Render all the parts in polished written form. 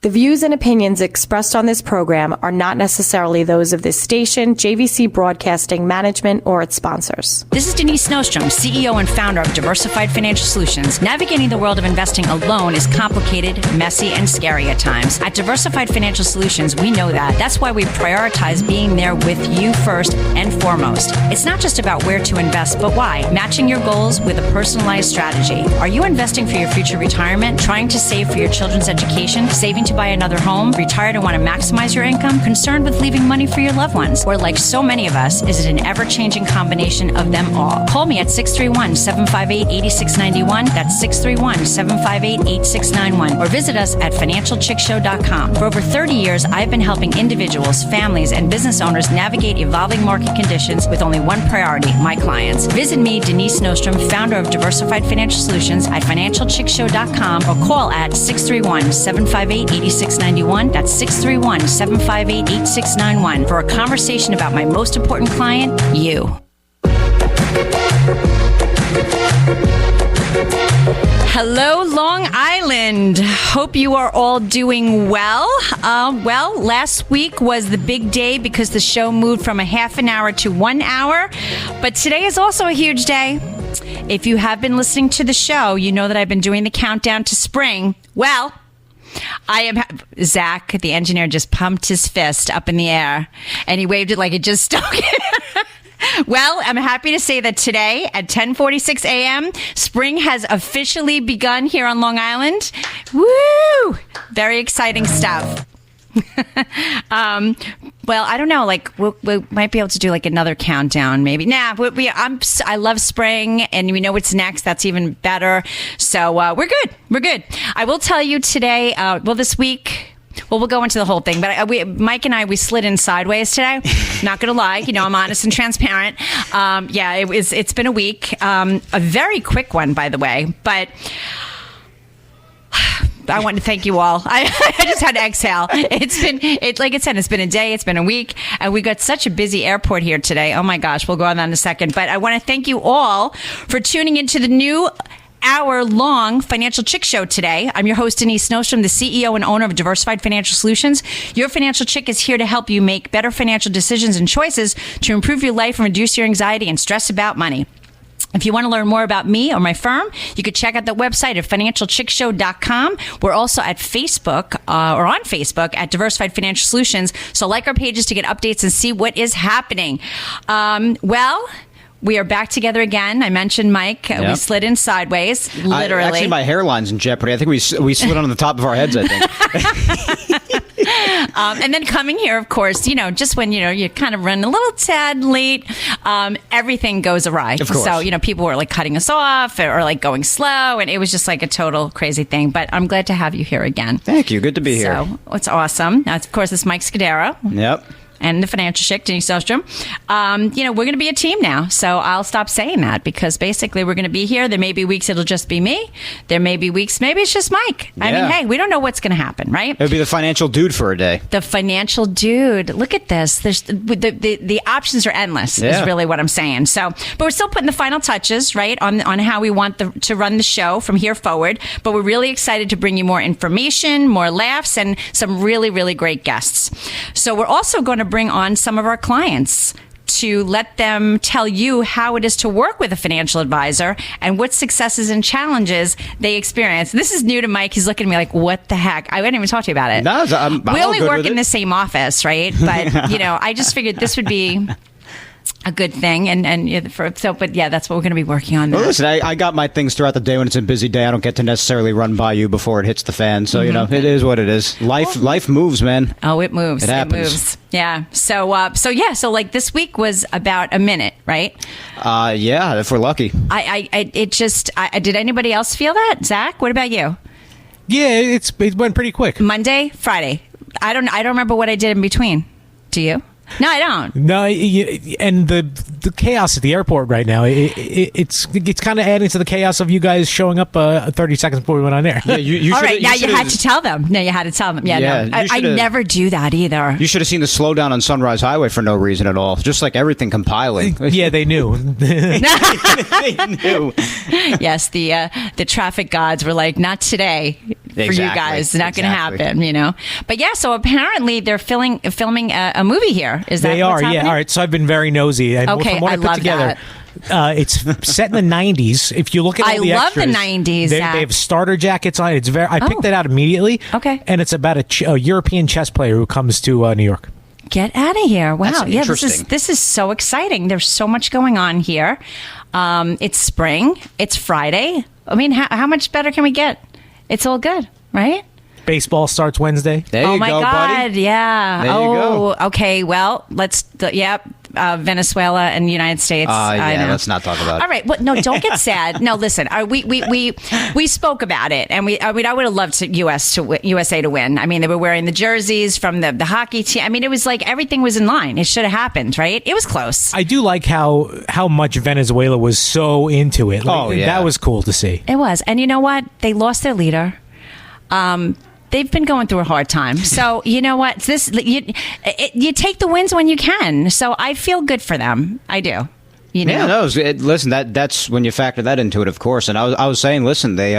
The views and opinions expressed on this program are not necessarily those of this station, JVC Broadcasting Management, or its sponsors. This is Denise Nostrom, CEO and founder of Diversified Financial Solutions. Navigating the world of investing alone is complicated, messy, and scary at times. At Diversified Financial Solutions, we know that. That's why we prioritize being there with you first and foremost. It's not just about where to invest, but why. Matching your goals with a personalized strategy. Are you investing for your future retirement? Trying to save for your children's education? Saving to buy another home? Retired and want to maximize your income? Concerned with leaving money for your loved ones? Or like so many of us, is it an ever-changing combination of them all? Call me at 631-758-8691. That's 631-758-8691. Or visit us at financialchickshow.com. For over 30 years, I've been helping individuals, families, and business owners navigate evolving market conditions with only one priority, my clients. Visit me, Denise Nostrom, founder of Diversified Financial Solutions, at financialchickshow.com or call at 631-758-8691. That's 631-758-8691 for a conversation about my most important client, you. Hello, Long Island. Hope you are all doing well. Last week was the big day because the show moved from a half an hour to 1 hour. But today is also a huge day. If you have been listening to the show, you know that I've been doing the countdown to spring. Well, Zach, the engineer, just pumped his fist up in the air and he waved it like it just stuck. Well, I'm happy to say that today at 10:46 a.m., spring has officially begun here on Long Island. Woo! Very exciting stuff. Well, I don't know. Like, we might be able to do like another countdown, maybe. Nah, I love spring, and we know what's next. That's even better. So we're good. We're good. I will tell you today. This week. Well, we'll go into the whole thing, but Mike and I slid in sideways today. Not gonna lie, I'm honest and transparent. It's been a week, a very quick one, by the way, but I want to thank you all. I just had to exhale. Like I said, it's been a day, it's been a week, and we got such a busy airport here today. Oh my gosh, we'll go on that in a second. But I want to thank you all for tuning into the new hour-long Financial Chick Show today. I'm your host, Denise Nostrom, the CEO and owner of Diversified Financial Solutions. Your Financial Chick is here to help you make better financial decisions and choices to improve your life and reduce your anxiety and stress about money. If you want to learn more about me or my firm, you could check out the website at financialchickshow.com. We're also at Facebook or on Facebook at Diversified Financial Solutions. So like our pages to get updates and see what is happening. We are back together again. I mentioned Mike. Yep. We slid in sideways, literally. Actually, my hairline's in jeopardy. I think we slid on the top of our heads, I think. And then coming here, of course, just when, you kind of run a little tad late, everything goes awry. Of course. So, people were like cutting us off or like going slow. And it was just like a total crazy thing. But I'm glad to have you here again. Thank you. Good to be here. So it's awesome. Now, of course, it's Mike Scudero. Yep. And the Financial Chick, Denise Nostrom. We're going to be a team now. So I'll stop saying that because basically we're going to be here. There may be weeks it'll just be me. There may be weeks, maybe it's just Mike. Yeah. I mean, hey, we don't know what's going to happen, right? It'll be the financial dude for a day. The financial dude. Look at this. There's the options are endless is really what I'm saying. So, but we're still putting the final touches, right, on how we want to run the show from here forward. But we're really excited to bring you more information, more laughs, and some really, really great guests. So we're also going to bring on some of our clients to let them tell you how it is to work with a financial advisor and what successes and challenges they experience. This is new to Mike. He's looking at me like, what the heck? I didn't even talk to you about it. No, we only work in the same office, right? But, I just figured this would be a good thing. But that's what we're going to be working on. Well, listen, I got my things throughout the day. When it's a busy day, I don't get to necessarily run by you before it hits the fan. So, it is what it is. Life moves, man. Oh, it moves. It happens. It moves. Yeah. So like this week was about a minute, right? If we're lucky. Did anybody else feel that? Zach, what about you? Yeah, it went pretty quick. Monday, Friday. I don't remember what I did in between. Do you? No, I don't. No, and the chaos at the airport right now, it's kind of adding to the chaos of you guys showing up 30 seconds before we went on air. Yeah, you all right, now you had to tell them. No, you had to tell them. Yeah, no, I never do that either. You should have seen the slowdown on Sunrise Highway for no reason at all. Just like everything compiling. Yeah, they knew. They knew. Yes, the traffic gods were like, not today. for you Exactly. guys. It's not going to Exactly. happen, But yeah, so apparently they're filming a movie here. Is that They what's are, happening? yeah. All right, so I've been very nosy. And Okay, from what I I put love together, it's set in the 90s. If you look at all I the love the extras, 90s, They Zach. have starter jackets on. It's very. I picked it out immediately. Okay. And it's about a European chess player who comes to New York. Get out of here. Wow. That's Yeah, interesting. this is so exciting. There's so much going on here. It's spring. It's Friday. I mean, how much better can we get? It's all good, right? Baseball starts Wednesday. There Oh you my go, God! buddy. Yeah. There you go. Okay. Well, Venezuela and United States. I know. Let's not talk about it. All right. Well, no, don't get sad. No, listen. We spoke about it, and I would have loved USA to win. I mean, they were wearing the jerseys from the hockey team. I mean, it was like everything was in line. It should have happened, right? It was close. I do like how much Venezuela was so into it. Like, Oh, yeah. That was cool to see. It was, and you know what? They lost their leader. They've been going through a hard time. So, you know what? You take the wins when you can. So I feel good for them. I do. Yeah, no. Listen, that's when you factor that into it, of course. And I was saying, listen, they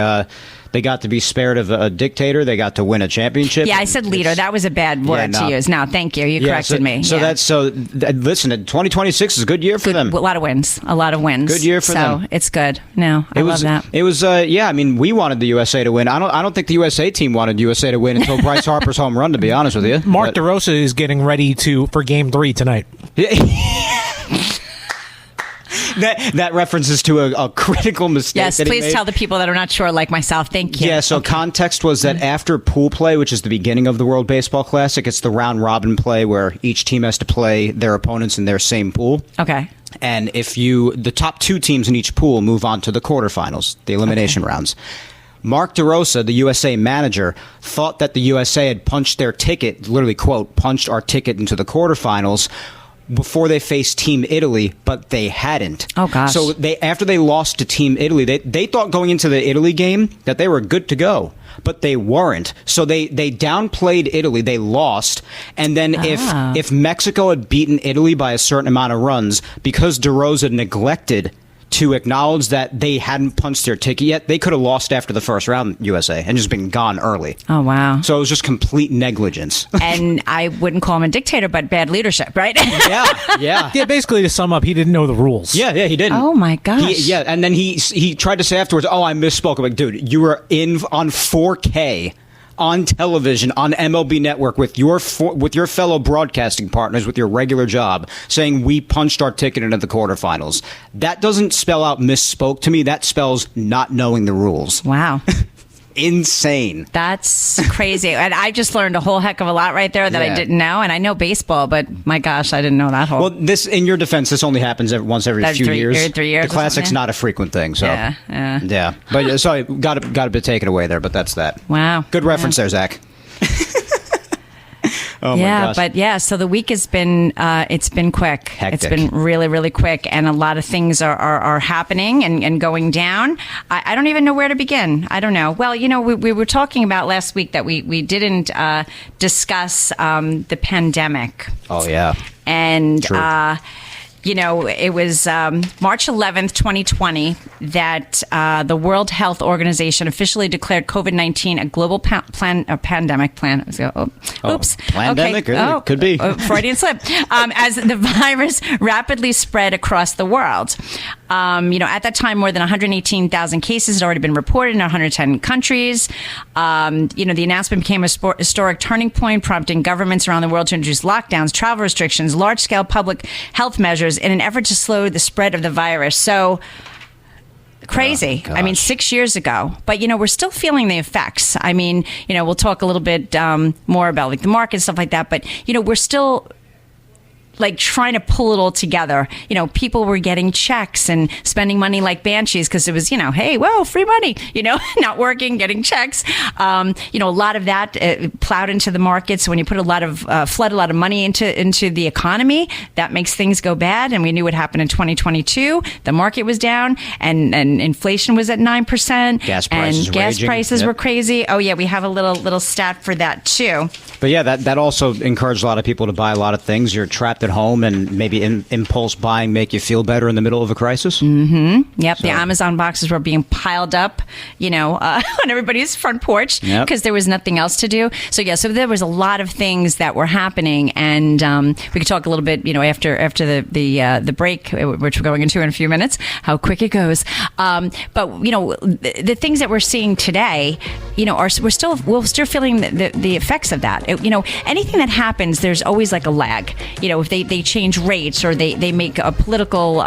got to be spared of a dictator. They got to win a championship. Yeah, I said leader. That was a bad word to use. No, thank you. You corrected me. So Yeah. listen, 2026 is a good year for them. A lot of wins. A lot of wins. Good year for them. So it's good. No, I love that. It was, I mean, we wanted the USA to win. I don't think the USA team wanted USA to win until Bryce Harper's home run, to be honest with you. Mark But- DeRosa is getting ready for Game 3 tonight. That references to a critical mistake. Yes, that he please made. tell the people that are not sure, like myself. Thank you. Yeah, so context was that after pool play, which is the beginning of the World Baseball Classic, it's the round robin play where each team has to play their opponents in their same pool. Okay. And the top two teams in each pool move on to the quarterfinals, the elimination rounds. Mark DeRosa, the USA manager, thought that the USA had punched their ticket, literally, quote, punched our ticket into the quarterfinals before they faced Team Italy, but they hadn't. Oh, gosh. So after they lost to Team Italy, they thought going into the Italy game that they were good to go, but they weren't. So they downplayed Italy. They lost. And then if Mexico had beaten Italy by a certain amount of runs, because DeRosa neglected to acknowledge that they hadn't punched their ticket yet, they could have lost after the first round, USA, and just been gone early. Oh, wow. So it was just complete negligence. And I wouldn't call him a dictator, but bad leadership, right? Yeah. Yeah, basically to sum up, he didn't know the rules. Yeah, he didn't. Oh, my gosh. And then he tried to say afterwards, "Oh, I misspoke." I'm like, dude, you were on 4K on television on MLB Network with your fellow broadcasting partners with your regular job, saying we punched our ticket into the quarterfinals. That doesn't spell out misspoke to me. That spells not knowing the rules. Wow. Insane. That's crazy. And I just learned a whole heck of a lot right there that I Yeah. didn't know. And I know baseball, but my gosh, I didn't know that whole. Well, this, in your defense, this only happens once every That's few 3 years. 3 years The or Classic's something? not a frequent thing, so Yeah. But sorry, got a bit taken away there, but that's that. Wow. Good reference there, Zach. Oh my gosh. But yeah, so the week has been it's been quick. Hectic. It's been really, really quick, and a lot of things are happening and going down. I don't even know where to begin. I don't know. Well, we were talking about last week that we didn't discuss the pandemic. Oh yeah. And True. it was March 11th, 2020, that the World Health Organization officially declared COVID-19 a global pandemic plan. Oops. Pandemic? Okay. Could be. Freudian slip. As the virus rapidly spread across the world. At that time, more than 118,000 cases had already been reported in 110 countries. The announcement became a historic turning point, prompting governments around the world to introduce lockdowns, travel restrictions, large-scale public health measures in an effort to slow the spread of the virus. So crazy. Oh, I mean, gosh. 6 years ago, but we're still feeling the effects. I mean, we'll talk a little bit more about like the market and stuff like that, but we're still like trying to pull it all together. People were getting checks and spending money like banshees because it was, hey, whoa, free money, not working, getting checks. A lot of that plowed into the market. So when you put flood a lot of money into the economy, that makes things go bad. And we knew what happened in 2022. The market was down and inflation was at 9%. Gas prices and gas raging. prices Yep. were crazy. Oh yeah, we have a little stat for that too. But yeah, that also encouraged a lot of people to buy a lot of things. You're trapped at home and maybe impulse buying make you feel better in the middle of a crisis. Yep, the Amazon boxes were being piled up, on everybody's front porch because there was nothing else to do. So there was a lot of things that were happening, and we could talk a little bit, after the break, which we're going into in a few minutes. How quick it goes! But the things that we're seeing today, we're still feeling the effects of that. Anything that happens, there's always like a lag. If they change rates or they make a political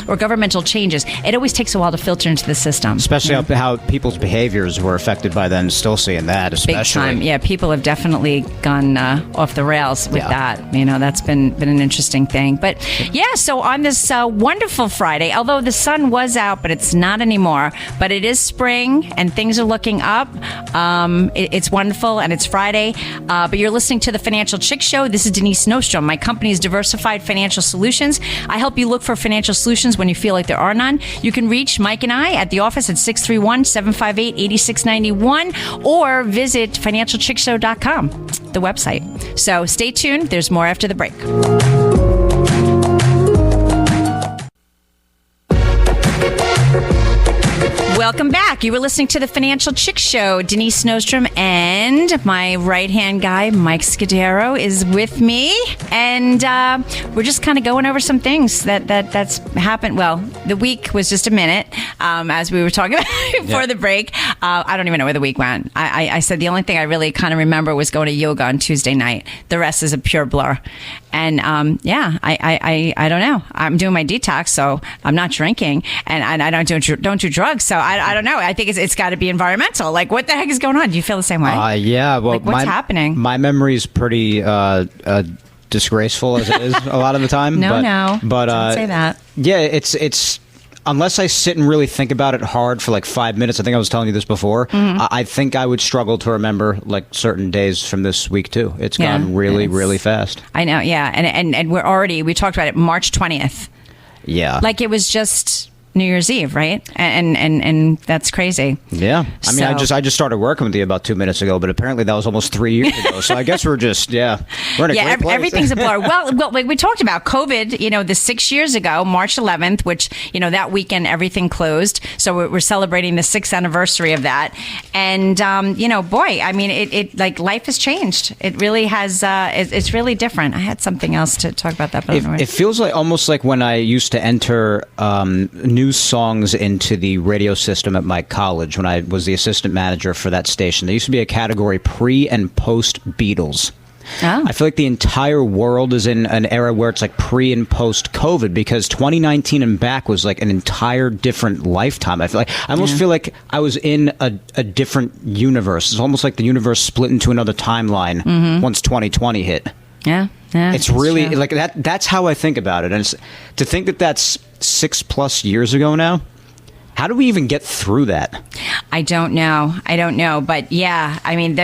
or governmental changes, it always takes a while to filter into the system. Especially how people's behaviors were affected by then. Still seeing that, especially. Big time. Yeah, people have definitely gone off the rails with that. That's been an interesting thing. But so on this wonderful Friday, although the sun was out, but it's not anymore. But it is spring and things are looking up. It's wonderful and it's Friday. But you're listening to the Financial Chick Show. This is Denise Nostrom. My company is Diversified Financial Solutions. I help you look for financial solutions when you feel like there are none. You can reach Mike and I at the office at 631-758-8691 or visit financialchickshow.com, the website. So stay tuned. There's more after the break. Welcome back. You were listening to the Financial Chick Show. Denise Nostrom and my right-hand guy, Mike Scudero, is with me. And we're just kind of going over some things that's happened. Well, the week was just a minute, as we were talking about before the break. I don't even know where the week went. I said the only thing I really kind of remember was going to yoga on Tuesday night. The rest is a pure blur. And I don't know. I'm doing my detox, so I'm not drinking, and I don't do drugs. So I don't know. I think it's got to be environmental. Like, what the heck is going on? Do you feel the same way? Yeah. Well, what's happening? My memory is pretty disgraceful as it is a lot of the time. But don't say that. Yeah, it's. Unless I sit and really think about it hard for like 5 minutes, I think I was telling you this before, I think I would struggle to remember like certain days from this week too. It's gone really fast. I know, yeah. And we talked about it March 20th. Yeah. Like it was just New Year's Eve, right? And that's crazy. Yeah. I mean, I just started working with you about 2 minutes ago, but apparently that was almost 3 years ago. So I guess we're in a great place. Everything's a blur. Well, like we talked about COVID, the 6 years ago, March 11th, which, that weekend, everything closed. So we're celebrating the 6th anniversary of that. And, boy, I mean, it like life has changed. It really has. It's really different. I had something else to talk about that. But it feels like almost like when I used to enter new songs into the radio system at my college when I was the assistant manager for that station. There used to be a category pre and post Beatles. Oh. I feel like the entire world is in an era where it's like pre and post COVID, because 2019 and back was like an entire different lifetime. I almost feel like I was in a different universe. It's almost like the universe split into another timeline once 2020 hit. Yeah. It's really true. Like that. That's how I think about it. And to think that that's 6+ years ago now. How do we even get through that? I don't know. But yeah, I mean,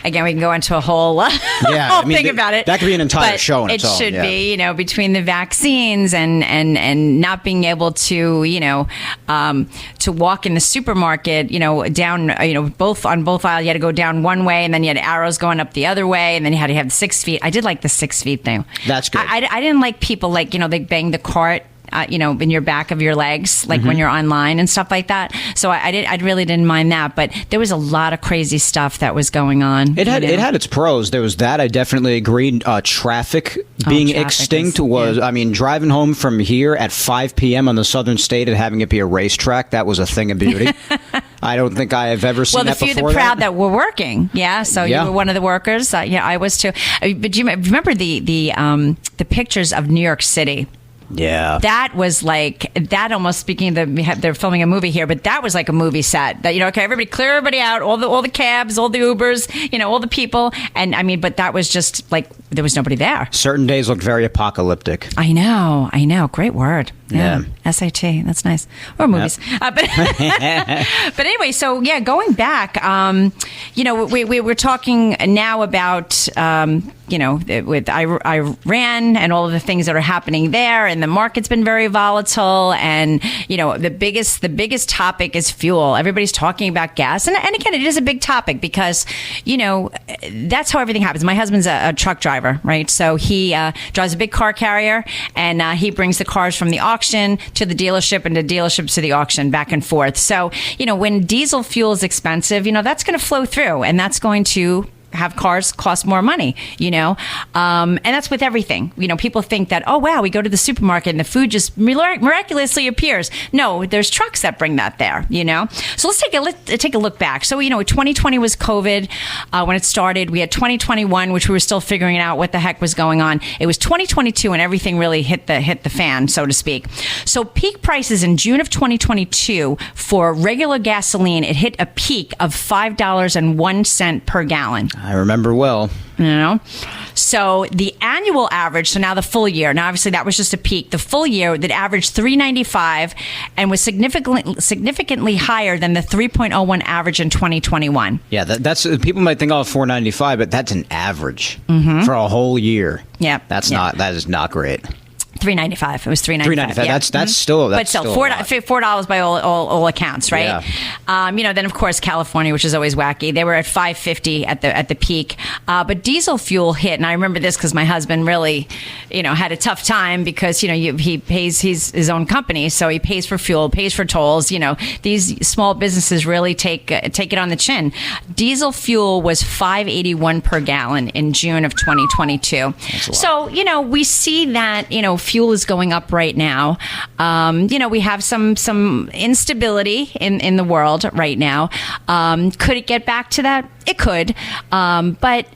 again, we can go into a whole thing about it. That could be an entire show in its own. It should be, between the vaccines and not being able to, to walk in the supermarket, down, both aisles, you had to go down one way, and then you had arrows going up the other way, and then you had to have 6 feet. I did like the 6 feet thing. That's good. I didn't like people they bang the cart. In your back of your legs, like when you're online and stuff like that. So I really didn't mind that, but there was a lot of crazy stuff that was going on. It had its pros. There was that. I definitely agreed. Traffic being extinct was. I mean, driving home from here at 5 p.m. on the Southern State and having it be a racetrack, that was a thing of beauty. I don't think I have ever seen that before. Well, the proud that were working. Yeah. So you were one of the workers. I was too. But do you remember the pictures of New York City? Yeah, that was like that. Almost speaking, they're filming a movie here, but that was like a movie set. That everybody clear everybody out, all the cabs, all the Ubers, all the people, and I mean, but that was just like there was nobody there. Certain days look very apocalyptic. I know, great word. Yeah. SAT, that's nice. Or movies. Yep. But anyway, so going back, we were talking now about, with Iran and all of the things that are happening there, and the market's been very volatile, and, the biggest topic is fuel. Everybody's talking about gas. And again, it is a big topic because, that's how everything happens. My husband's a truck driver. driver, right? So he drives a big car carrier, and he brings the cars from the auction to the dealership and the dealerships to the auction, back and forth. So, when diesel fuel is expensive, that's going to flow through, and that's going to have cars cost more money, and that's with everything. People think that, oh wow, we go to the supermarket and the food just miraculously appears. No, there's trucks that bring that there. So let's take a look back. So 2020 was COVID when it started. We had 2021, which we were still figuring out what the heck was going on. It was 2022, and everything really hit the fan, so to speak. So peak prices in June of 2022 for regular gasoline, it hit a peak of $5.01 per gallon. I remember well. So the annual average, so now the full year, now obviously that was just a peak. The full year that averaged $3.95 and was significantly higher than the 3.01 average in 2021. Yeah, that's people might think, $4.95, but that's an average for a whole year. Yeah, that is not great. $3.95. It was $3.95. Yeah. That's still $4 by all accounts, right? Yeah. Then of course California, which is always wacky. They were at $5.50 at the peak, but diesel fuel hit, and I remember this because my husband really, had a tough time because he pays his own company, so he pays for fuel, pays for tolls. These small businesses really take it on the chin. Diesel fuel was $5.81 per gallon in June of 2022. So we see that fuel is going up right now. We have some instability in the world right now. Could it get back to that? It could. But,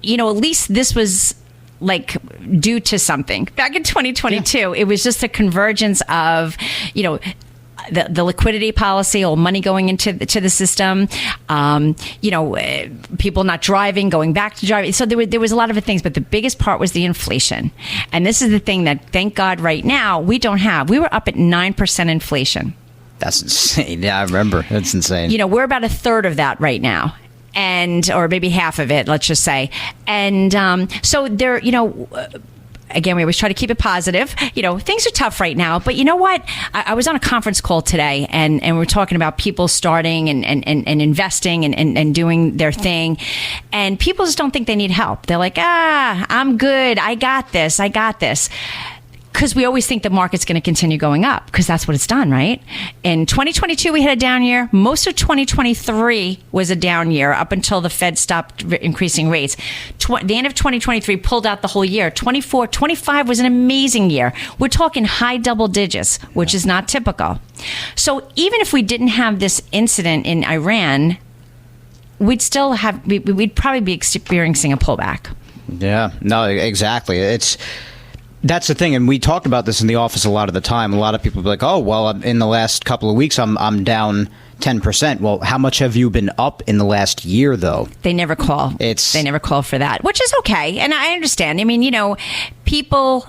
at least this was due to something. Back in 2022, It was just a convergence of, the liquidity policy, or money going into the system, people not driving, going back to driving. So there was a lot of things, but the biggest part was the inflation. And this is the thing that, thank God, right now we don't have. We were up at 9% inflation. That's insane. Yeah, I remember. That's insane. We're about a third of that right now. Or maybe half of it, let's just say. And so there, again, we always try to keep it positive. Things are tough right now, but you know what? I was on a conference call today, and we were talking about people starting and investing and doing their thing. And people just don't think they need help. They're like, I'm good. I got this. Because we always think the market's going to continue going up, because that's what it's done, right? In 2022, we had a down year. Most of 2023 was a down year up until the Fed stopped increasing rates. The end of 2023 pulled out the whole year. 25 was an amazing year. We're talking high double digits, which is not typical. So even if we didn't have this incident in Iran, we'd probably be experiencing a pullback. Yeah, no, exactly. That's the thing, and we talk about this in the office a lot of the time. A lot of people be like, "Oh, well, in the last couple of weeks, I'm down 10%." Well, how much have you been up in the last year, though? They never call. They never call for that, which is okay, and I understand. I mean, people.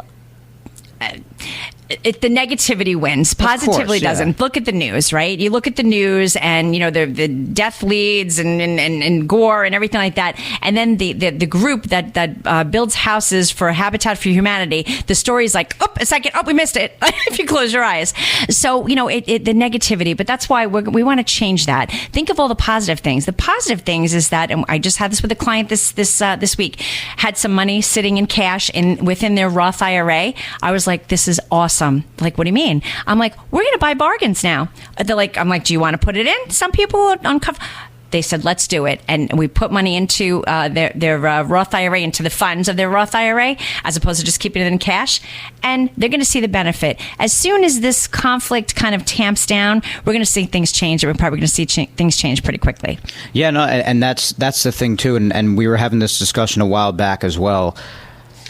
The negativity wins. Positively doesn't. Look at the news, right? You look at the news and, the death leads and gore and everything like that. And then the group that builds houses for Habitat for Humanity, the story is like, a second, we missed it, if you close your eyes. So, the negativity, but that's why we want to change that. Think of all the positive things. The positive things is that, and I just had this with a client this week, had some money sitting in cash within their Roth IRA. I was like, this is awesome. Like, what do you mean? I'm like, we're going to buy bargains now. I'm like, do you want to put it in? Some people are uncomfortable. They said, let's do it. And we put money into their Roth IRA, into the funds of their Roth IRA, as opposed to just keeping it in cash. And they're going to see the benefit. As soon as this conflict kind of tamps down, we're going to see things change. And we're probably going to see things change pretty quickly. Yeah, no, and that's the thing, too. And we were having this discussion a while back as well.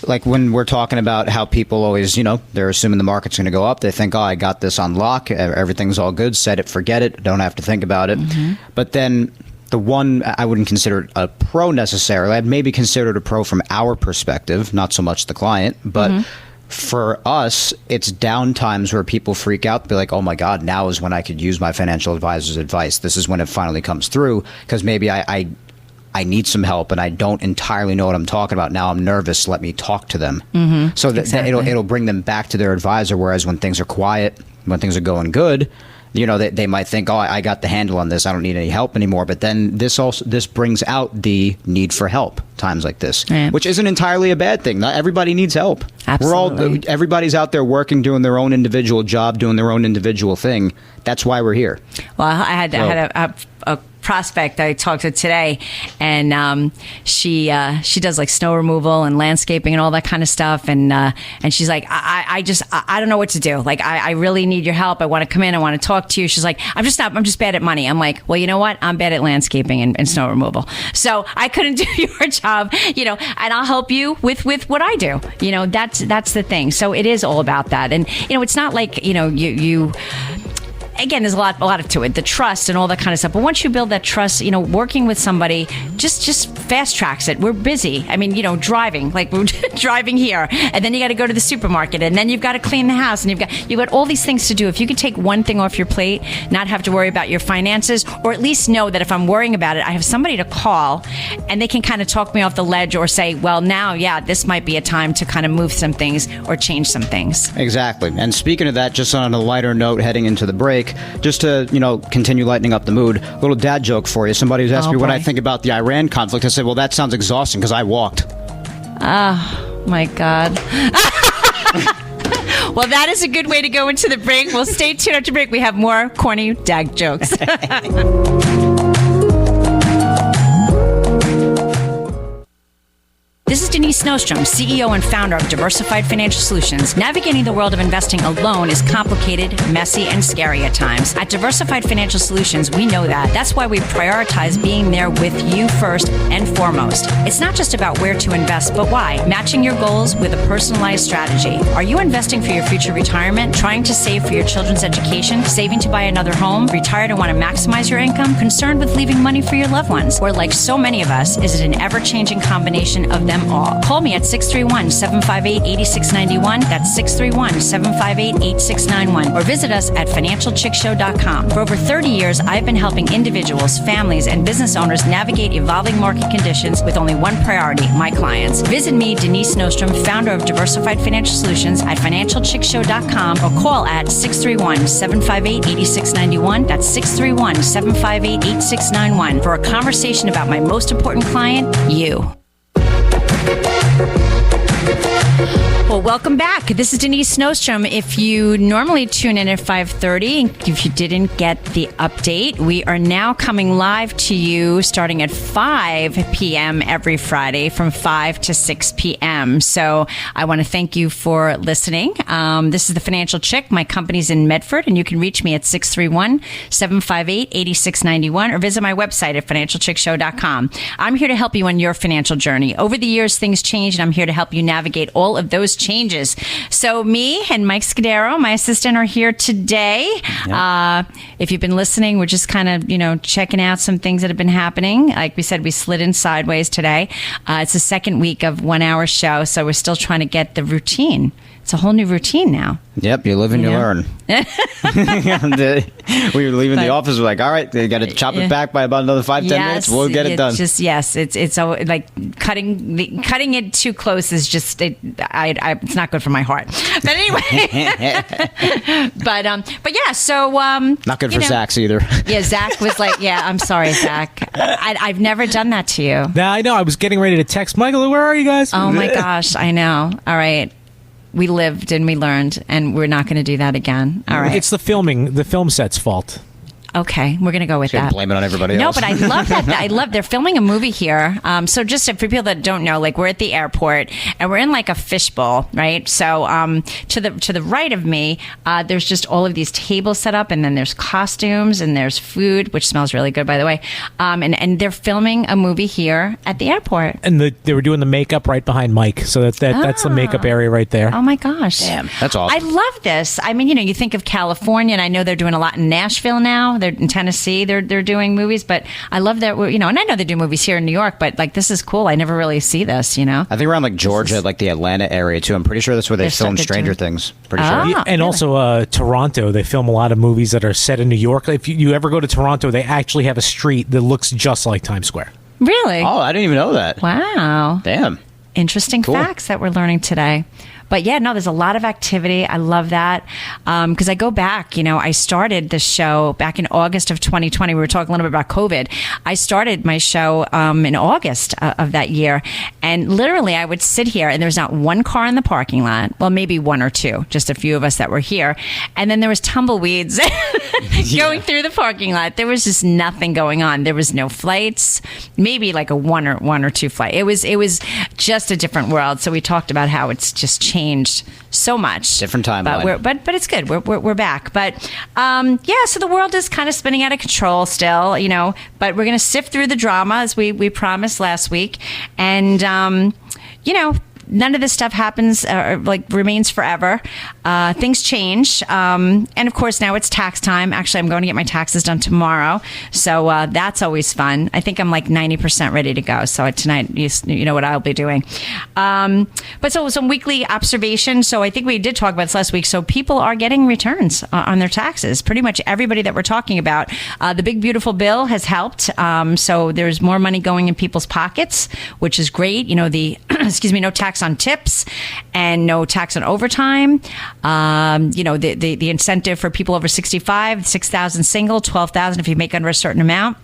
Like when we're talking about how people always, they're assuming the market's going to go up. They think, I got this on lock. Everything's all good. Set it, forget it. Don't have to think about it. Mm-hmm. But then the one I wouldn't consider it a pro necessarily. I'd maybe consider it a pro from our perspective, not so much the client. But for us, it's down times where people freak out, be like, oh my God, now is when I could use my financial advisor's advice. This is when it finally comes through, because maybe I need some help and I don't entirely know what I'm talking about. Now I'm nervous. Let me talk to them. Mm-hmm. So that it'll bring them back to their advisor. Whereas when things are quiet, when things are going good, they might think, oh, I got the handle on this. I don't need any help anymore. But then this brings out the need for help times like this, which isn't entirely a bad thing. Not everybody needs help. Absolutely. Everybody's out there working, doing their own individual job, doing their own individual thing. That's why we're here. Well, I had a prospect I talked to today, and she does like snow removal and landscaping and all that kind of stuff, and she's like, I don't know what to do. Like, I really need your help. I want to come in. I want to talk to you. She's like, I'm just bad at money. I'm like, well, you know what? I'm bad at landscaping and snow removal. So I couldn't do your job, and I'll help you with what I do. That's the thing. So it is all about that. And, it's not like, you again, there's a lot to it, the trust and all that kind of stuff. But once you build that trust, working with somebody just fast tracks it. We're busy. I mean, driving, like we're driving here, and then you got to go to the supermarket, and then you've got to clean the house, and you've got all these things to do. If you could take one thing off your plate, not have to worry about your finances, or at least know that if I'm worrying about it, I have somebody to call, and they can kind of talk me off the ledge or say, well, now, this might be a time to kind of move some things or change some things. Exactly. And speaking of that, just on a lighter note, heading into the break, just to, continue lightening up the mood, a little dad joke for you. Somebody was asking me what I think about the Iran conflict. I said, well, that sounds exhausting because I walked. Oh, my God. Well, that is a good way to go into the break. We'll stay tuned after break. We have more corny dad jokes. This is Denise Nostrom, CEO and founder of Diversified Financial Solutions. Navigating the world of investing alone is complicated, messy, and scary at times. At Diversified Financial Solutions, we know that. That's why we prioritize being there with you first and foremost. It's not just about where to invest, but why. Matching your goals with a personalized strategy. Are you investing for your future retirement? Trying to save for your children's education? Saving to buy another home? Retired and want to maximize your income? Concerned with leaving money for your loved ones? Or like so many of us, is it an ever-changing combination of them all? Call me at 631-758-8691. That's 631-758-8691. Or visit us at financialchickshow.com. For over 30 years, I've been helping individuals, families, and business owners navigate evolving market conditions with only one priority, my clients. Visit me, Denise Nostrom, founder of Diversified Financial Solutions, at financialchickshow.com or call at 631-758-8691. That's 631-758-8691 for a conversation about my most important client, you. Well, welcome back. This is Denise Nostrom. If you normally tune in at 5:30, if you didn't get the update, we are now coming live to you starting at 5 p.m. every Friday from 5 to 6 p.m. So I want to thank you for listening. This is The Financial Chick. My company's in Medford, and you can reach me at 631-758-8691 or visit my website at financialchickshow.com. I'm here to help you on your financial journey. Over the years, things change, and I'm here to help you navigate all of those changes. So me and Mike Scudero, my assistant, are here today. Yep. If you've been listening, we're just kind of, checking out some things that have been happening. Like we said, we slid in sideways today. It's the second week of 1 hour show, so we're still trying to get the routine. It's a whole new routine now. Yep, you live and you learn. We were leaving the office. We're like, all right, they got to chop it back by about another 5-10 minutes. We'll get it done. It's like cutting it too close is just it's not good for my heart. But anyway, but yeah. So not good for Zach's either. Yeah, Zach was like, I'm sorry, Zach. I've never done that to you. Now I know. I was getting ready to text Michael. Where are you guys? Oh my gosh, I know. All right. We lived and we learned, and we're not going to do that again. All right. It's the film set's fault. Okay, we're going to go with that. Blame it on everybody else. No, but I love that. They're filming a movie here. So just for people that don't know, like we're at the airport and we're in like a fishbowl, right? So to the right of me, there's just all of these tables set up, and then there's costumes and there's food, which smells really good, by the way. And they're filming a movie here at the airport. And they were doing the makeup right behind Mike, so that's the makeup area right there. Oh my gosh! Damn, that's awesome. I love this. I mean, you think of California, and I know they're doing a lot in Nashville now. They're in Tennessee. They're doing movies, but I love that. And I know they do movies here in New York, but like this is cool. I never really see this. I think around like Georgia, like the Atlanta area too. I'm pretty sure that's where they filmed Stranger Things. Pretty sure. Yeah, and really? Also Toronto. They film a lot of movies that are set in New York. If you ever go to Toronto, they actually have a street that looks just like Times Square. Really? Oh, I didn't even know that. Wow. Damn. interesting facts that we're learning today. But yeah, no, there's a lot of activity. I love that. Because I go back, I started the show back in August of 2020. We were talking a little bit about COVID. I started my show in August of that year. And literally, I would sit here and there was not one car in the parking lot. Well, maybe one or two, just a few of us that were here. And then there was tumbleweeds going through the parking lot. There was just nothing going on. There was no flights, maybe like a one or two flight. It was just a different world. So we talked about how it's just changed so much. Different timeline. But it's good. We're back. But so the world is kind of spinning out of control still, but we're going to sift through the drama as we promised last week. And, none of this stuff happens remains forever. Things change. And of course, now it's tax time. Actually, I'm going to get my taxes done tomorrow. So that's always fun. I think I'm like 90% ready to go. So tonight, you know what I'll be doing. But so some weekly observation. So I think we did talk about this last week. So people are getting returns on their taxes. Pretty much everybody that we're talking about. The big, beautiful bill has helped. So there's more money going in people's pockets, which is great. No tax on tips and no tax on overtime. The incentive for people over 65, 6,000 single, 12,000 if you make under a certain amount.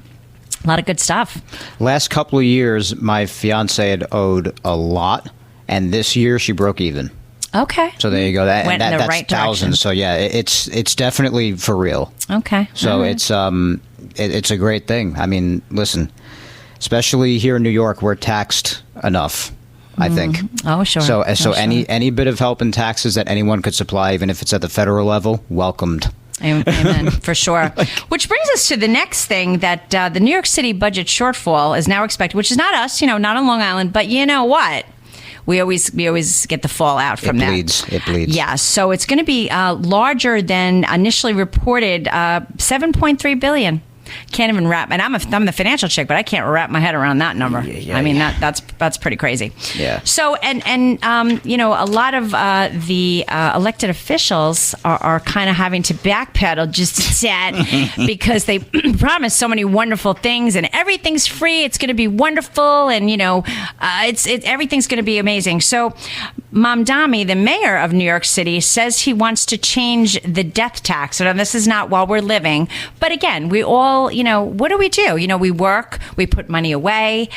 A lot of good stuff. Last couple of years, my fiance had owed a lot, and this year she broke even. Okay. So there you go. Went in the that's right thousands. direction. So yeah, it's definitely for real. Okay. So right. it's a great thing. I mean, listen, especially here in New York, we're taxed enough. I think. Oh, sure. So sure. any bit of help in taxes that anyone could supply, even if it's at the federal level, welcomed. Amen, for sure. Which brings us to the next thing that the New York City budget shortfall is now expected, which is not us, not on Long Island, but you know what? We always get the fallout from that. It bleeds. Yeah, so it's going to be larger than initially reported, $7.3 billion. Can't even wrap, and I'm the financial chick, but I can't wrap my head around that number. That's pretty crazy. Yeah. So and a lot of the elected officials are kind of having to backpedal just a tad because they promised so many wonderful things and everything's free. It's going to be wonderful, and everything's going to be amazing. So Mamdani, the mayor of New York City, says he wants to change the death tax. So now this is not while we're living, but again, we all, what do? We work, we put money away,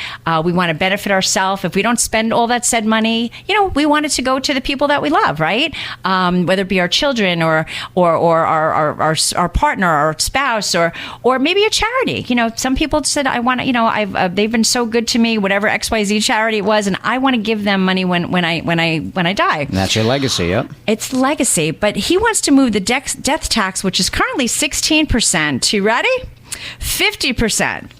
we want to benefit ourselves. If we don't spend all that said money, we want it to go to the people that we love, right? Whether it be our children or our partner, or our spouse, or maybe a charity. Some people said, I want to, they've been so good to me, whatever XYZ charity it was, and I want to give them money when I die. And that's your legacy, yep. It's legacy, but he wants to move the death tax, which is currently 16%, to, ready? 50%,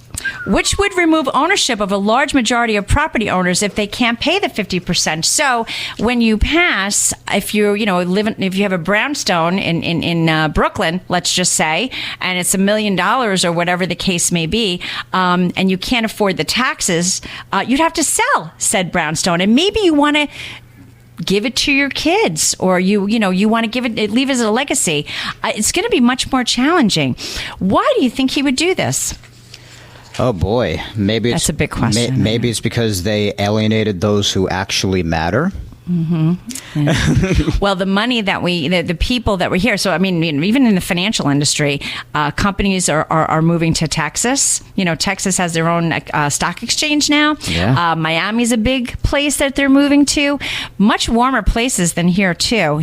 which would remove ownership of a large majority of property owners if they can't pay the 50%. So when you pass, if you have a brownstone in Brooklyn, let's just say, and it's $1 million or whatever the case may be, and you can't afford the taxes, you'd have to sell said brownstone, and maybe you want to give it to your kids, or you want to leave it as a legacy. It's going to be much more challenging. Why do you think he would do this? Oh boy, maybe that's a big question. Maybe it's because they alienated those who actually matter. Mm-hmm. Yeah. Well, the money that the people that were here. So, I mean, even in the financial industry, companies are moving to Texas. Texas has their own stock exchange now. Yeah. Miami's a big place that they're moving to. Much warmer places than here too.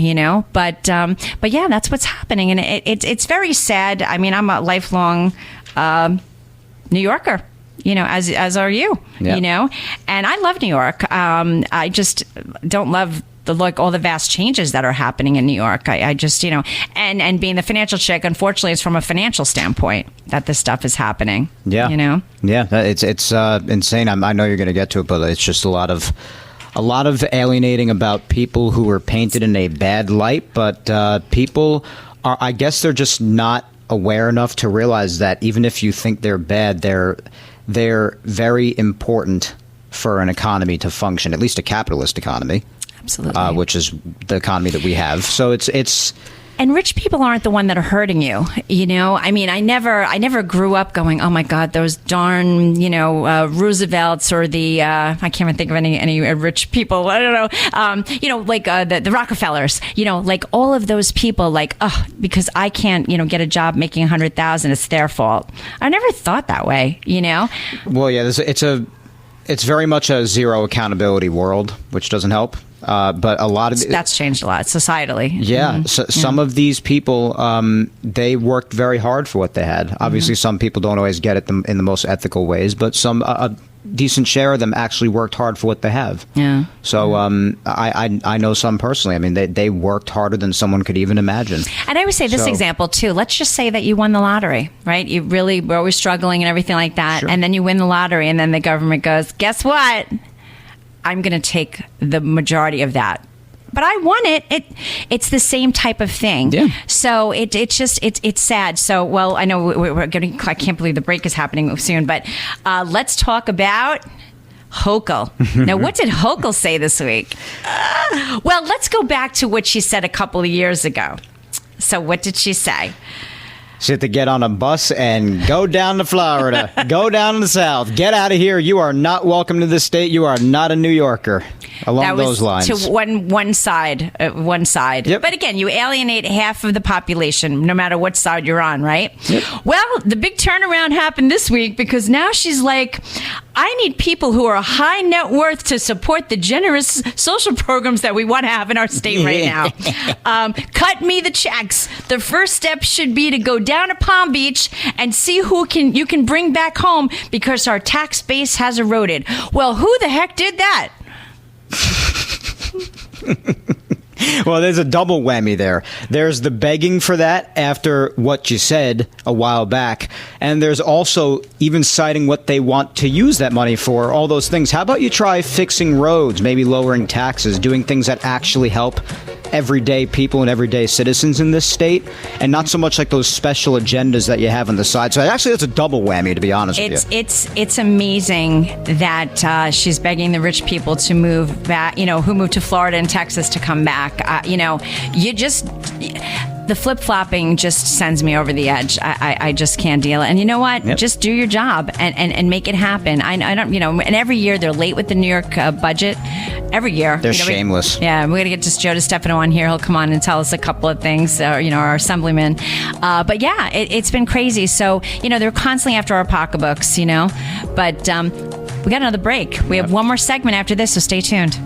But yeah, that's what's happening, and it's very sad. I mean, I'm a lifelong New Yorker. As are you, yeah. And I love New York. I just don't love all the vast changes that are happening in New York. I just, and being the financial chick, unfortunately, it's from a financial standpoint that this stuff is happening. Yeah. Yeah. It's insane. I know you're going to get to it, but it's just a lot of alienating about people who were painted in a bad light. But people are, I guess they're just not aware enough to realize that even if you think they're bad, they're very important for an economy to function, at least a capitalist economy. Absolutely. Which is the economy that we have. So it's And rich people aren't the one that are hurting you. You know, I mean, I never grew up going, oh my God, those darn, Roosevelts or the, I can't even think of any rich people. I don't know. Like the Rockefellers, like all of those people, like, oh, because I can't, get a job making 100,000, it's their fault. I never thought that way, Well, yeah, it's very much a zero accountability world, which doesn't help. But a lot of that's changed a lot societally. Yeah, some of these people, they worked very hard for what they had. Obviously, some people don't always get it in the most ethical ways, but a decent share of them actually worked hard for what they have. Yeah. So I know some personally. I mean, they worked harder than someone could even imagine. And I would say this example too. Let's just say that you won the lottery, right? You really were always struggling and everything like that, Sure. and then you win the lottery, and then the government goes, "Guess what? I'm going to take the majority of that." But I won it. It's the same type of thing. Yeah. So it's sad. So, well, I know we're getting, I can't believe the break is happening soon, but let's talk about Hochul. Now, what did Hochul say this week? Well, let's go back to what she said a couple of years ago. So what did she say? She had to get on a bus and go down to Florida, go down to the South, get out of here. You are not welcome to this state. You are not a New Yorker. Along those lines. To one side. Yep. But again, you alienate half of the population, no matter what side you're on, right? Yep. Well, the big turnaround happened this week because now she's like, I need people who are high net worth to support the generous social programs that we want to have in our state right now. Cut me the checks. The first step should be to go down to Palm Beach and see who you can bring back home because our tax base has eroded. Well, who the heck did that? Well, there's a double whammy there. There's the begging for that after what you said a while back. And there's also even citing what they want to use that money for, all those things. How about you try fixing roads, maybe lowering taxes, doing things that actually help everyday people and everyday citizens in this state, and not so much like those special agendas that you have on the side. So actually, that's a double whammy, to be honest with you. It's amazing that she's begging the rich people to move back, who moved to Florida and Texas to come back. The flip-flopping just sends me over the edge. I just can't deal it. And you know what? Yep. Just do your job and make it happen. I don't, and every year they're late with the New York budget. Every year. They're shameless. We're going to get just Joe DiStefano on here. He'll come on and tell us a couple of things, our assemblyman. But yeah, it's been crazy. So, they're constantly after our pocketbooks, But we got another break. We have one more segment after this, so stay tuned.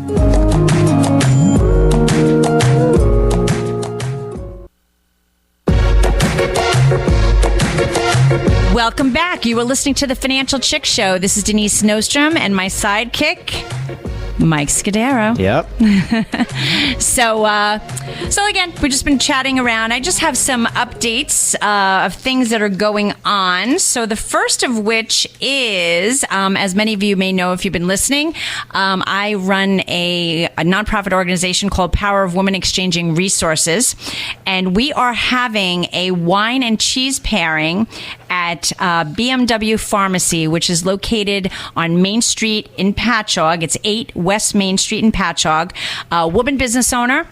Welcome back. You are listening to the Financial Chick Show. This is Denise Nostrom and my sidekick, Mike Scudero. Yep. So again, we've just been chatting around. I just have some updates of things that are going on. So the first of which is, as many of you may know if you've been listening, I run a nonprofit organization called Power of Women Exchanging Resources, and we are having a wine and cheese pairing at BMW Pharmacy, which is located on Main Street in Patchogue. It's 8 West Main Street in Patchogue. Woman business owner,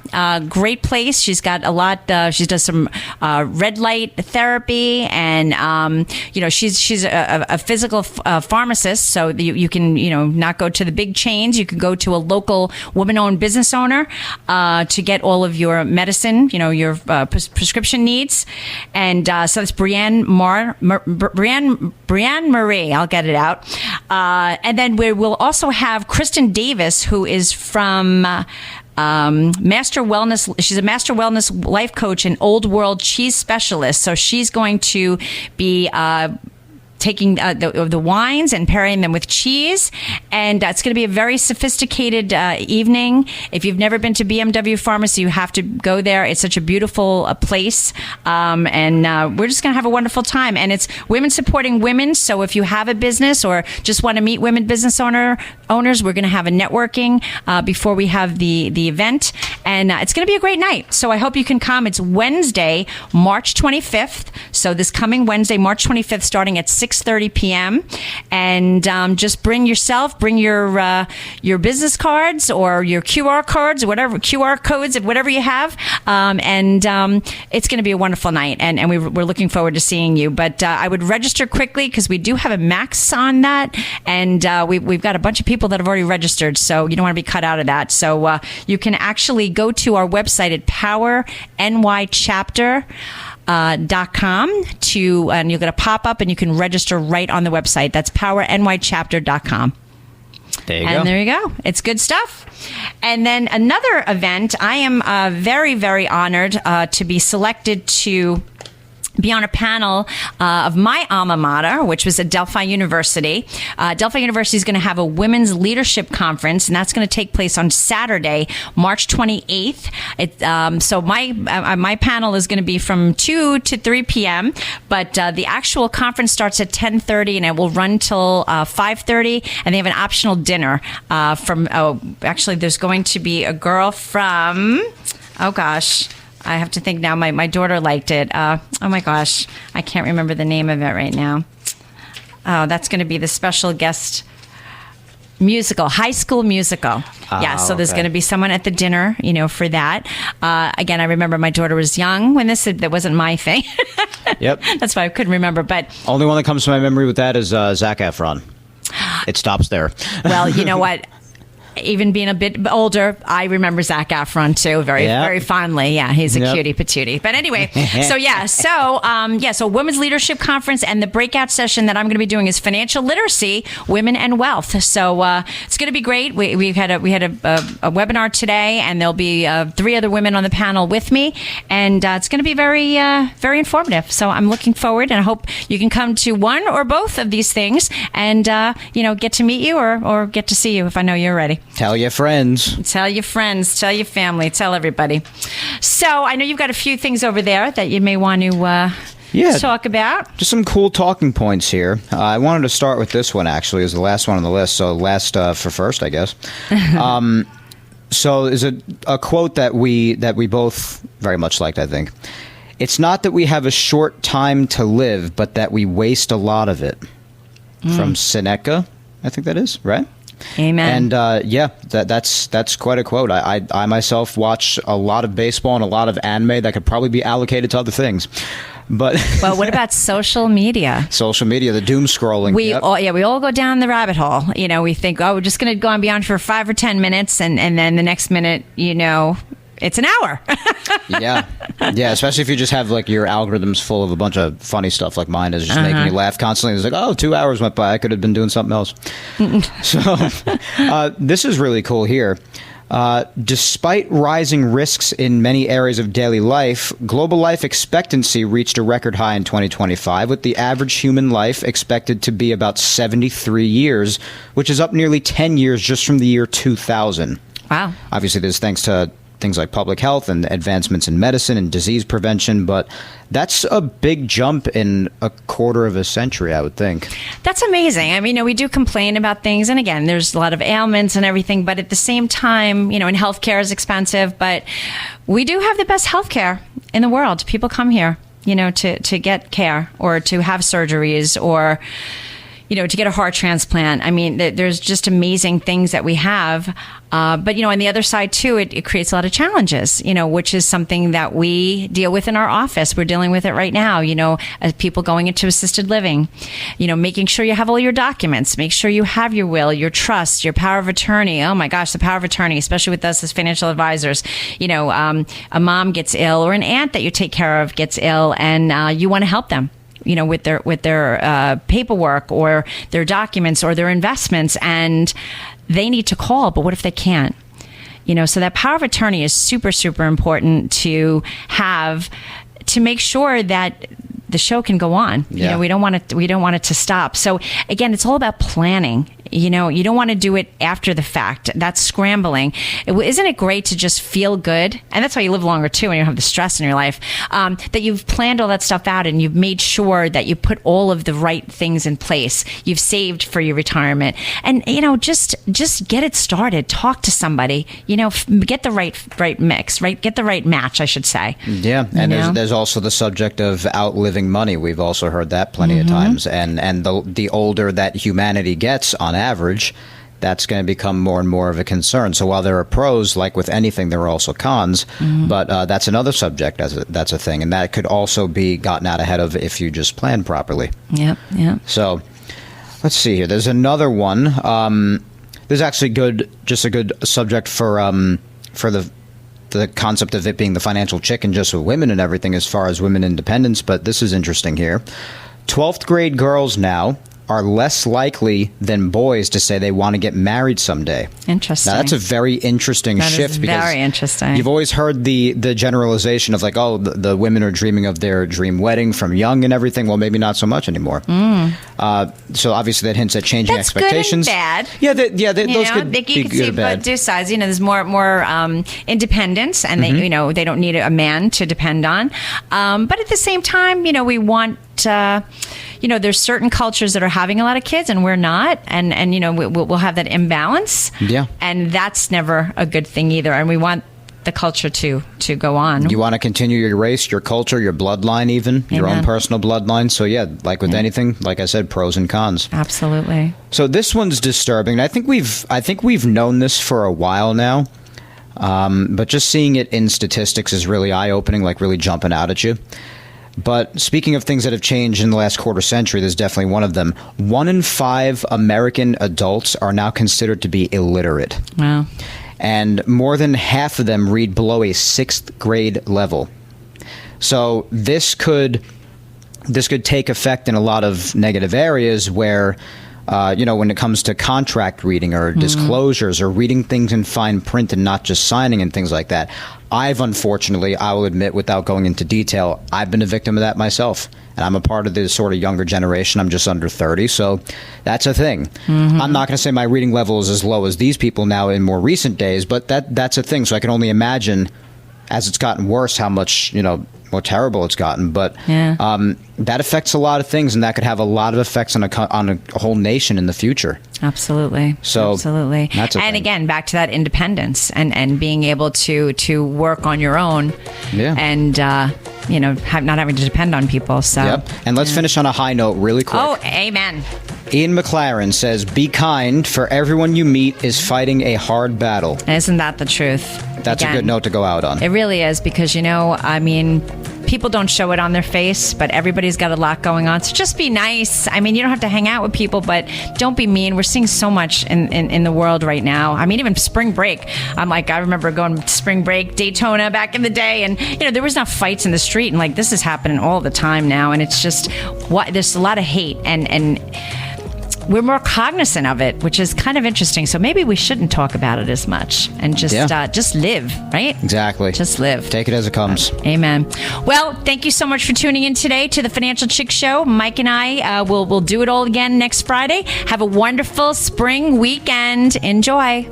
great place. She's got a lot. She does some red light therapy, and she's a physical pharmacist. So you can not go to the big chains. You can go to a local woman-owned business owner to get all of your medicine, your prescription needs. And so it's Brianne Marie. I'll get it out. And then we will also have Kristen Davis, who is from Master Wellness. She's a Master Wellness life coach and Old World cheese specialist. So she's going to be taking the wines and pairing them with cheese. And it's going to be a very sophisticated evening. If you've never been to BMW Pharmacy, you have to go there. It's such a beautiful place. And we're just going to have a wonderful time. And it's women supporting women. So if you have a business or just want to meet women business owners, we're going to have a networking before we have the event. And it's going to be a great night. So I hope you can come. It's Wednesday, March 25th. So this coming Wednesday, March 25th, starting at 6 6:30 p.m. And just bring yourself, bring your business cards or your QR cards, or whatever QR codes, whatever you have, and it's going to be a wonderful night. And we're looking forward to seeing you. But I would register quickly because we do have a max on that, and we've got a bunch of people that have already registered, so you don't want to be cut out of that. So you can actually go to our website at powernychapter.com and you'll get a pop-up and you can register right on the website. That's powernychapter.com. There you go. And there you go. It's good stuff. And then another event, I am very, very honored to be selected to be on a panel of my alma mater, which was at Delphi University. Delphi University is going to have a women's leadership conference, and that's going to take place on Saturday, March 28th. So my panel is going to be from 2 to 3 p.m., but the actual conference starts at 10:30, and it will run till 5:30, and they have an optional dinner actually, there's going to be a girl from, oh gosh, I have to think now. My daughter liked it. Oh my gosh, I can't remember the name of it right now. Oh, that's going to be the special guest musical, High School Musical. So there's going to be someone at the dinner, for that. Again, I remember my daughter was young when that wasn't my thing. Yep. That's why I couldn't remember. But only one that comes to my memory with that is Zac Efron. It stops there. Well, you know what? Even being a bit older, I remember Zac Efron too, very fondly. Yeah, he's a cutie patootie. But anyway, so Women's Leadership Conference, and the breakout session that I'm going to be doing is Financial Literacy, Women and Wealth. So it's going to be great. We had a webinar today, and there'll be 3 other women on the panel with me, and it's going to be very very informative. So I'm looking forward, and I hope you can come to one or both of these things, and get to meet you or get to see you if I know you're ready. Tell your friends. Tell your friends. Tell your family. Tell everybody. So I know you've got a few things over there that you may want to talk about. Just some cool talking points here. I wanted to start with this one, actually. It was the last one on the list, so last for first, I guess. So there's a quote that we both very much liked, I think. It's not that we have a short time to live, but that we waste a lot of it. From Seneca, I think that is, right? Amen. And that's quite a quote. I myself watch a lot of baseball and a lot of anime that could probably be allocated to other things. But well, what about social media? Social media, the doom scrolling. We all go down the rabbit hole. We think, we're just going to go on beyond for 5 or 10 minutes, and then the next minute, it's an hour. Yeah, especially if you just have your algorithms full of a bunch of funny stuff like mine is, just making you laugh constantly. It's 2 hours went by. I could have been doing something else. So this is really cool here. Despite rising risks in many areas of daily life, global life expectancy reached a record high in 2025, with the average human life expected to be about 73 years, which is up nearly 10 years just from the year 2000. Wow. Obviously, there's thanks to things like public health and advancements in medicine and disease prevention, but that's a big jump in a quarter of a century, I would think. That's amazing. I mean, we do complain about things, and again, there's a lot of ailments and everything, but at the same time, and healthcare is expensive, but we do have the best healthcare in the world. People come here, to get care or to have surgeries or to get a heart transplant. I mean, there's just amazing things that we have. But, on the other side, too, it creates a lot of challenges, which is something that we deal with in our office. We're dealing with it right now, as people going into assisted living, making sure you have all your documents, make sure you have your will, your trust, your power of attorney. Oh, my gosh, the power of attorney, especially with us as financial advisors. A mom gets ill or an aunt that you take care of gets ill, and you want to help them. With their paperwork or their documents or their investments, and they need to call, but what if they can't? So that power of attorney is super, super important to have, to make sure that the show can go on. Yeah. We don't want it to stop. So again, it's all about planning. You don't want to do it after the fact. That's scrambling. Isn't it great to just feel good? And that's why you live longer, too, when you don't have the stress in your life, that you've planned all that stuff out and you've made sure that you put all of the right things in place. You've saved for your retirement. And, just get it started. Talk to somebody. Get the right mix, right? Get the right match, I should say. Yeah, and there's also the subject of outliving living money. We've also heard that plenty of times. And the older that humanity gets on average, that's going to become more and more of a concern. So while there are pros, like with anything, there are also cons. But that's another subject. That's a thing. And that could also be gotten out ahead of if you just plan properly. Yep. So let's see here. There's another one. There's actually just a good subject for the concept of it being the financial chicken just with women and everything as far as women independence. But this is interesting here. 12th grade girls now are less likely than boys to say they want to get married someday. Interesting. Now, that's a very interesting shift. Because very interesting. You've always heard the generalization of like, oh, the women are dreaming of their dream wedding from young and everything. Well, maybe not so much anymore. So obviously that hints at changing that's expectations. Good and bad. Yeah, those could be you can good see or bad. both sides. There's more independence, and they they don't need a man to depend on. But at the same time, we want. There's certain cultures that are having a lot of kids and we're not, and we'll have that imbalance. Yeah, and that's never a good thing either. And we want the culture to go on. You want to continue your race, your culture, your bloodline, even your own personal bloodline. So yeah, like with anything, like I said, pros and cons. Absolutely. So this one's disturbing. I think we've known this for a while now. But just seeing it in statistics is really eye-opening, like really jumping out at you. But speaking of things that have changed in the last quarter century, there's definitely one of them. 1 in 5 American adults are now considered to be illiterate. Wow. And more than half of them read below a 6th grade level. So this could take effect in a lot of negative areas where, when it comes to contract reading or disclosures or reading things in fine print and not just signing and things like that. Unfortunately, I will admit, without going into detail, I've been a victim of that myself. And I'm a part of the sort of younger generation. I'm just under 30, so that's a thing. I'm not going to say my reading level is as low as these people now in more recent days, but that's a thing. So I can only imagine, as it's gotten worse, how much, more terrible it's gotten. But that affects a lot of things, and that could have a lot of effects on a whole nation in the future. Absolutely. So absolutely. That's a and thing. Again, back to that independence and being able to work on your own. Yeah. And not having to depend on people. So. Yep. And let's finish on a high note really quick. Oh, amen. Ian McLaren says, "Be kind, for everyone you meet is fighting a hard battle." Isn't that the truth? That's a good note to go out on. It really is, because, people don't show it on their face, but everybody's got a lot going on. So just be nice. You don't have to hang out with people, but don't be mean. We're seeing so much in the world right now. even spring break. I remember going to spring break, Daytona back in the day, and, there was not fights in the street. And this is happening all the time now. And it's just, there's a lot of hate, and we're more cognizant of it, which is kind of interesting. So maybe we shouldn't talk about it as much and just live, right? Exactly. Just live. Take it as it comes. Amen. Well, thank you so much for tuning in today to the Financial Chick Show. Mike and I will do it all again next Friday. Have a wonderful spring weekend. Enjoy.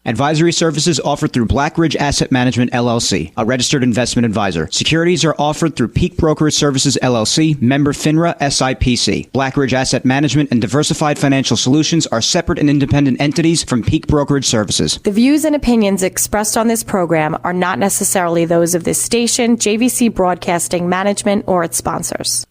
Advisory services offered through Blackridge Asset Management, LLC, a registered investment advisor. Securities are offered through Peak Brokerage Services, LLC, member FINRA, SIPC. Blackridge Asset Management and Diversified Financial Solutions are separate and independent entities from Peak Brokerage Services. The views and opinions expressed on this program are not necessarily those of this station, JVC Broadcasting Management, or its sponsors.